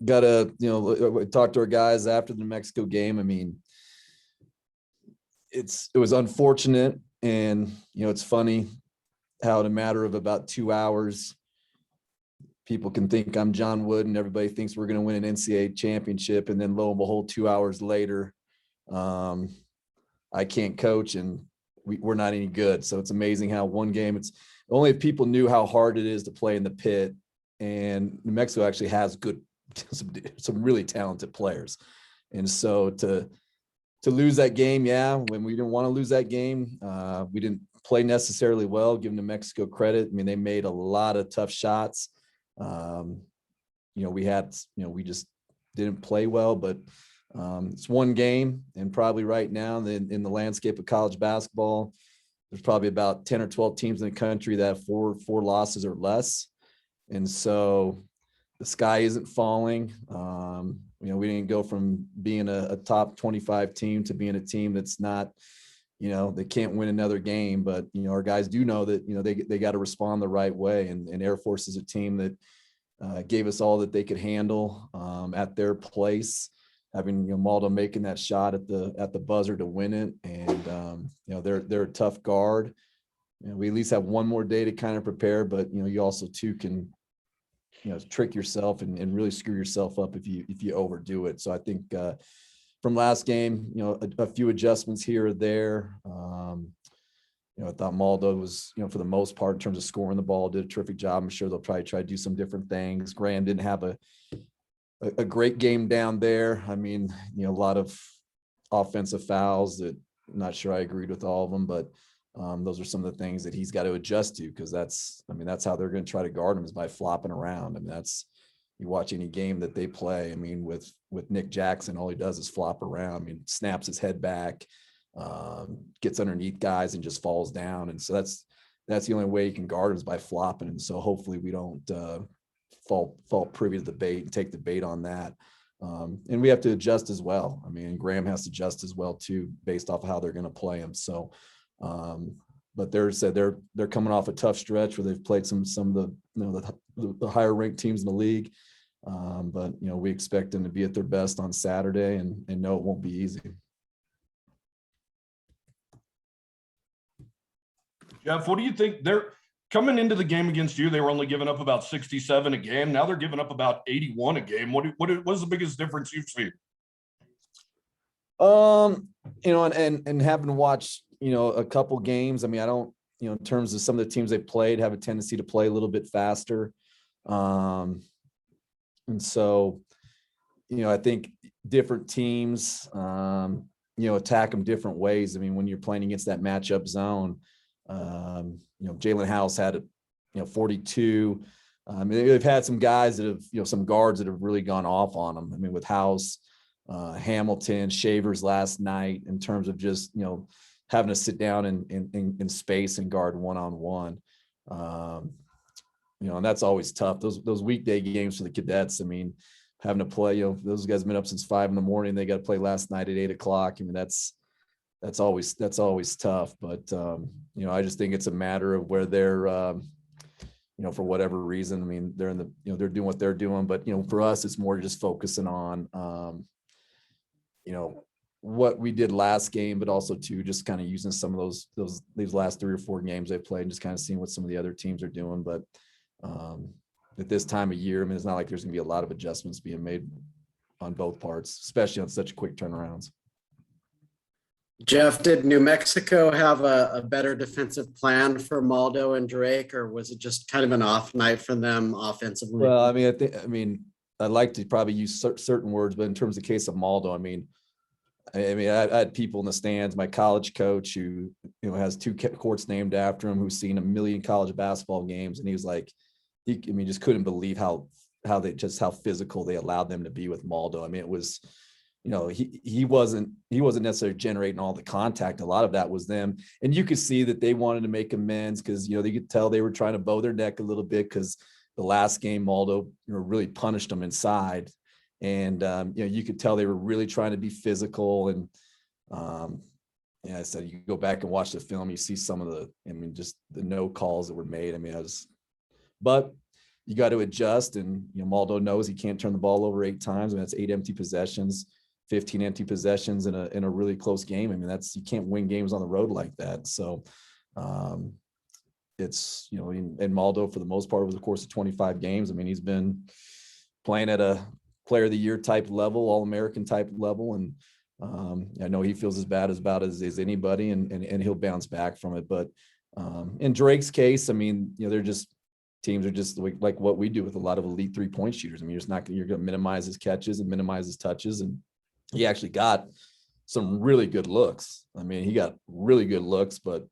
gotta, talk to our guys after the New Mexico game. I mean, it was unfortunate, and it's funny how in a matter of about 2 hours, people can think I'm John Wood and everybody thinks we're going to win an NCAA championship. And then lo and behold, 2 hours later, I can't coach and we're not any good. So it's amazing how one game, it's only if people knew how hard it is to play in the pit. And New Mexico actually has some really talented players. And so to lose that game, when we didn't want to lose that game, we didn't play necessarily well, give New Mexico credit. I mean, they made a lot of tough shots. We just didn't play well, but it's one game, and probably right now in the landscape of college basketball, there's probably about 10 or 12 teams in the country that have four losses or less. And so the sky isn't falling. We didn't go from being a top 25 team to being a team that's not, they can't win another game, but, our guys do know that, they got to respond the right way. And Air Force is a team that gave us all that they could handle at their place, having, Maldo making that shot at the buzzer to win it. And, they're a tough guard. We at least have one more day to kind of prepare, but, you also too can, trick yourself and really screw yourself up if you overdo it. So I think from last game, a few adjustments here or there. I thought Maldo was, for the most part, in terms of scoring the ball, did a terrific job. I'm sure they'll probably try to do some different things. Graham didn't have a great game down there. I mean, a lot of offensive fouls that I'm not sure I agreed with all of them, but those are some of the things that he's got to adjust to, because that's how they're going to try to guard him, is by flopping around. I mean, you watch any game that they play. I mean, with Nick Jackson, all he does is flop around. I mean, snaps his head back, gets underneath guys and just falls down. And so that's the only way you can guard him, is by flopping. And so hopefully we don't fall privy to the bait and take the bait on that. And we have to adjust as well. I mean, Graham has to adjust as well too, based off of how they're going to play him. So, but they're coming off a tough stretch where they've played some of the higher ranked teams in the league. But we expect them to be at their best on Saturday, and no, it won't be easy. Jeff, what do you think? They're coming into the game against you. They were only giving up about 67 a game. Now they're giving up about 81 a game. What's the biggest difference you've seen? And having watched, a couple games, I mean, I don't, in terms of some of the teams they played, have a tendency to play a little bit faster. And so, I think different teams, attack them different ways. I mean, when you're playing against that matchup zone, Jalen House had 42. They've had some guys that have, some guards that have really gone off on them. I mean, with House, Hamilton, Shavers last night, in terms of just, having to sit down in space and guard one-on-one. And that's always tough. Those weekday games for the cadets, I mean, having to play, those guys have been up since 5 a.m. They got to play last night at 8 o'clock. I mean, that's always tough. But, I just think it's a matter of where they're, for whatever reason. I mean, they're in the, they're doing what they're doing. But, for us, it's more just focusing on, what we did last game, but also too, just kind of using some of these last 3 or 4 games they played and just kind of seeing what some of the other teams are doing. But at this time of year, I mean, it's not like there's going to be a lot of adjustments being made on both parts, especially on such quick turnarounds. Jeff, did New Mexico have a better defensive plan for Maldo and Drake, or was it just kind of an off night for them offensively? Well, I mean, I'd like to probably use certain words, but in terms of the case of Maldo, I had people in the stands, my college coach who, has 2 courts named after him, who's seen a million college basketball games. And he was like, just couldn't believe how physical they allowed them to be with Maldo. I mean, it was, he wasn't necessarily generating all the contact. A lot of that was them. And you could see that they wanted to make amends, because, they could tell they were trying to bow their neck a little bit, because the last game Maldo, really punished them inside. And, you could tell they were really trying to be physical. And, I said, you go back and watch the film, you see some of just the no calls that were made. I mean, but you got to adjust. And, Maldo knows he can't turn the ball over 8 times, and that's 8 empty possessions, 15 empty possessions in a really close game. I mean, you can't win games on the road like that. So it's, and Maldo for the most part, over the course of 25 games, I mean, he's been playing at a player of the year type level, All-American type level. And I know he feels as bad as anybody, and he'll bounce back from it. But in Drake's case, I mean, they're just, teams are just like what we do with a lot of elite 3-point shooters. I mean, you're going to minimize his catches and minimize his touches. And he actually got some really good looks. I mean, he got really good looks, but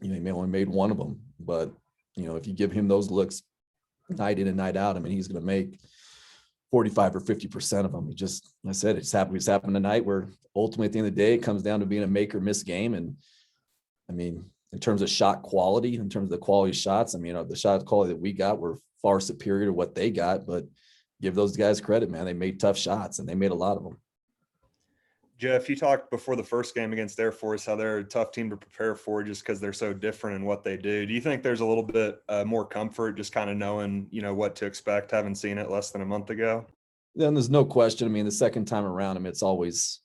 he only made one of them. But if you give him those looks night in and night out, I mean, he's going to make 45 or 50% of them. It's happened tonight, where ultimately at the end of the day, it comes down to being a make or miss game. And I mean, in terms of shot quality, in terms of the quality of shots, I mean, the shot quality that we got were far superior to what they got, but give those guys credit, man. They made tough shots, and they made a lot of them. Jeff, you talked before the first game against Air Force how they're a tough team to prepare for just because they're so different in what they do. Do you think there's a little bit more comfort just kind of knowing, what to expect, having seen it less than a month ago? Then there's no question. I mean, the second time around, I mean, it's always,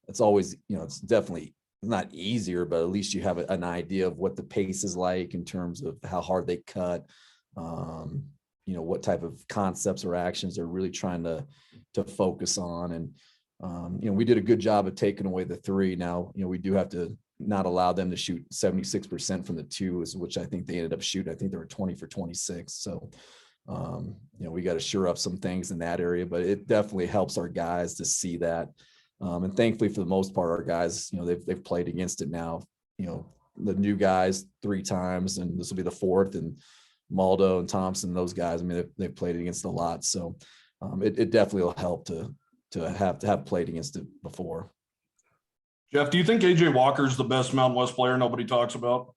it's definitely not easier, but at least you have an idea of what the pace is like in terms of how hard they cut, what type of concepts or actions they're really trying to focus on. And, we did a good job of taking away the 3. Now, we do have to not allow them to shoot 76% from the 2, which I think they ended up shooting. I think they were 20 for 26. So, we got to shore up some things in that area, but it definitely helps our guys to see that. And thankfully, for the most part, our guys, they've played against it now. The new guys 3 times, and this will be the 4th. And Maldo and Thompson, those guys, I mean, they've played against a lot. So it definitely will help to have played against it before. Jeff, do you think AJ Walker's the best Mountain West player nobody talks about?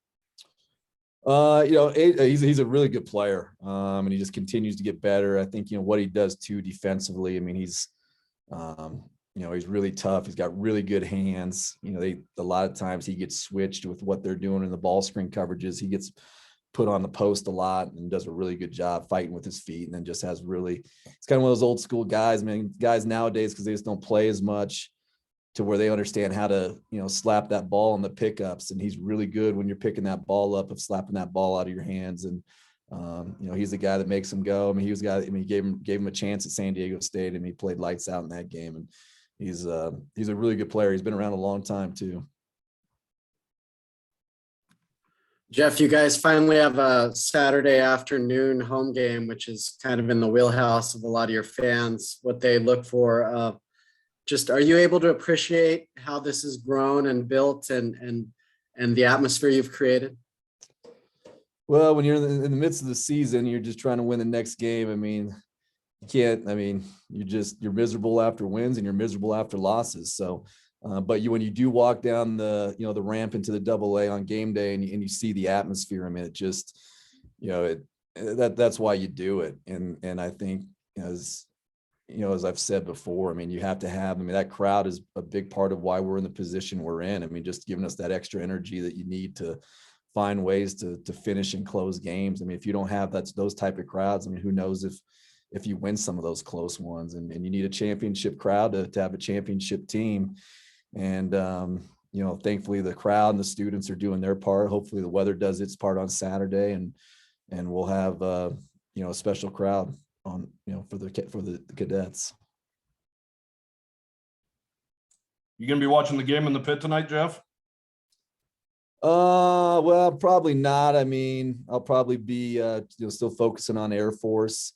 He's a really good player, and he just continues to get better. I think what he does too defensively. I mean, he's he's really tough. He's got really good hands. A lot of times he gets switched with what they're doing in the ball screen coverages. He gets put on the post a lot and does a really good job fighting with his feet. And then just it's kind of one of those old school guys, man. Guys nowadays, because they just don't play as much, to where they understand how to, slap that ball in the pickups. And he's really good when you're picking that ball up, of slapping that ball out of your hands. And, he's the guy that makes them go. I mean, he gave him a chance at San Diego State, and he played lights out in that game. And he's a really good player. He's been around a long time too. Jeff, you guys finally have a Saturday afternoon home game, which is kind of in the wheelhouse of a lot of your fans, what they look for. Are you able to appreciate how this has grown and built and the atmosphere you've created? Well, when you're in the midst of the season, you're just trying to win the next game. I mean, you're miserable after wins and you're miserable after losses. So, but when you do walk down the ramp into the AA on game day and you see the atmosphere, I mean, it just, that's why you do it. And I think as I've said before, I mean, you have to have, that crowd is a big part of why we're in the position we're in. I mean, just giving us that extra energy that you need to find ways to finish and close games. I mean, if you don't have those type of crowds, I mean, who knows if you win some of those close ones, and you need a championship crowd to have a championship team. And, thankfully the crowd and the students are doing their part. Hopefully the weather does its part on Saturday, and we'll have, a special crowd on, for the cadets. You going to be watching the game in the pit tonight, Jeff? Well, probably not. I mean, I'll probably be, still focusing on Air Force.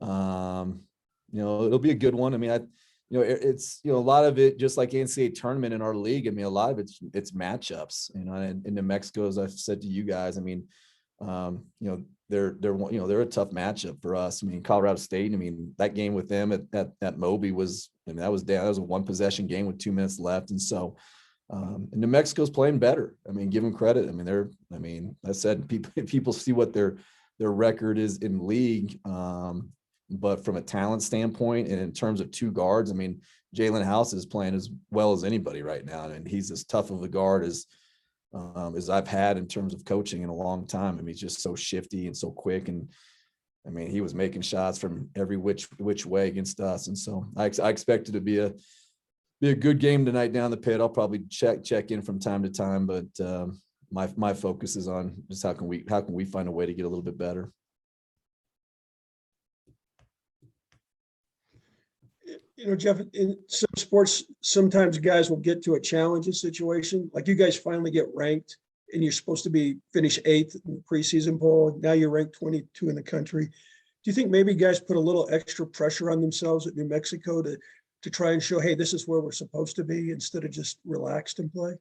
It'll be a good one. I mean, it's, a lot of it, just like NCAA tournament in our league. I mean, a lot of it's matchups, and in New Mexico, as I've said to you guys, I mean, they're a tough matchup for us. I mean, Colorado State, I mean, that game with them at Moby was, that was down. That was a 1 possession game with 2 minutes left. And so, and New Mexico's playing better. I mean, give them credit. I mean, I said people see what their record is in league. But from a talent standpoint and in terms of 2 guards, I mean, Jalen House is playing as well as anybody right now. And he's as tough of a guard as I've had in terms of coaching in a long time. I mean, he's just so shifty and so quick. And I mean, he was making shots from every which way against us. And so I expect it to be a good game tonight down the pit. I'll probably check in from time to time, but my focus is on just how can we find a way to get a little bit better. You know, Jeff, in some sports, sometimes guys will get to a challenging situation. Like you guys finally get ranked and you're supposed to be finish 8th in the preseason poll. Now you're ranked 22 in the country. Do you think maybe guys put a little extra pressure on themselves at New Mexico to try and show, hey, this is where we're supposed to be, instead of just relaxed and play?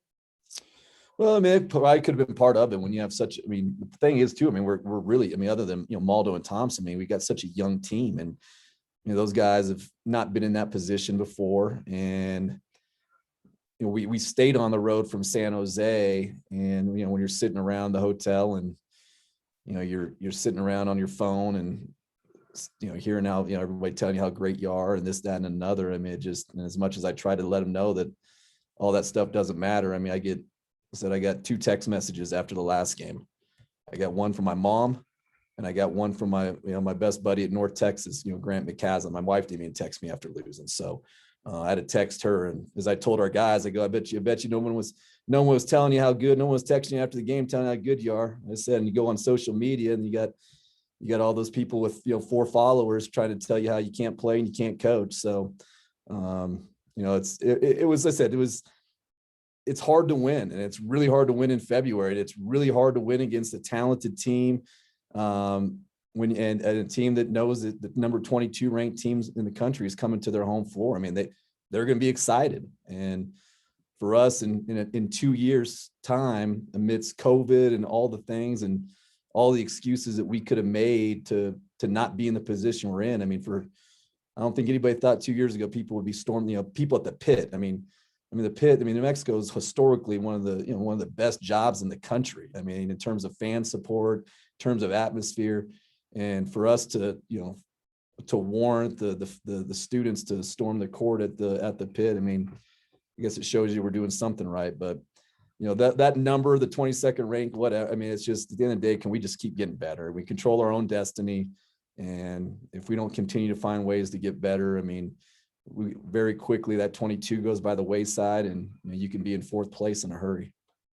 Well, I mean, it probably could have been part of it when you have such, I mean, the thing is too, I mean, we're really, I mean, other than, Maldo and Thompson, I mean, we got such a young team, and, those guys have not been in that position before. And, we stayed on the road from San Jose, and, when you're sitting around the hotel and, you're sitting around on your phone and, hearing how, everybody telling you how great you are and this, that, and another. I mean, it just, and as much as I try to let them know that all that stuff doesn't matter. I mean, I got 2 text messages after the last game. I got one from my mom, and I got one from my, my best buddy at North Texas, Grant McCaslin. My wife didn't even text me after losing. So I had to text her. And as I told our guys, I go, I bet you no one was telling you how good, no one was texting you after the game, telling you how good you are. I said, and you go on social media and you got all those people with, 4 followers trying to tell you how you can't play and you can't coach. So, it's hard to win, and it's really hard to win in February. It's really hard to win against a talented team. And a team that knows that the number 22 ranked teams in the country is coming to their home floor. I mean, they're going to be excited. And for us in 2 years time, amidst COVID and all the things and all the excuses that we could have made to not be in the position we're in. I mean, I don't think anybody thought 2 years ago people would be storming, people at the pit. I mean, the pit, New Mexico is historically one of the best jobs in the country. I mean, in terms of fan support, in terms of atmosphere, and for us to warrant the students to storm the court at the pit. I mean, I guess it shows you we're doing something right. But that number, the 22nd rank, whatever. I mean, it's just at the end of the day, can we just keep getting better? We control our own destiny, and if we don't continue to find ways to get better, I mean, we very quickly that 22 goes by the wayside, and you can be in 4th place in a hurry.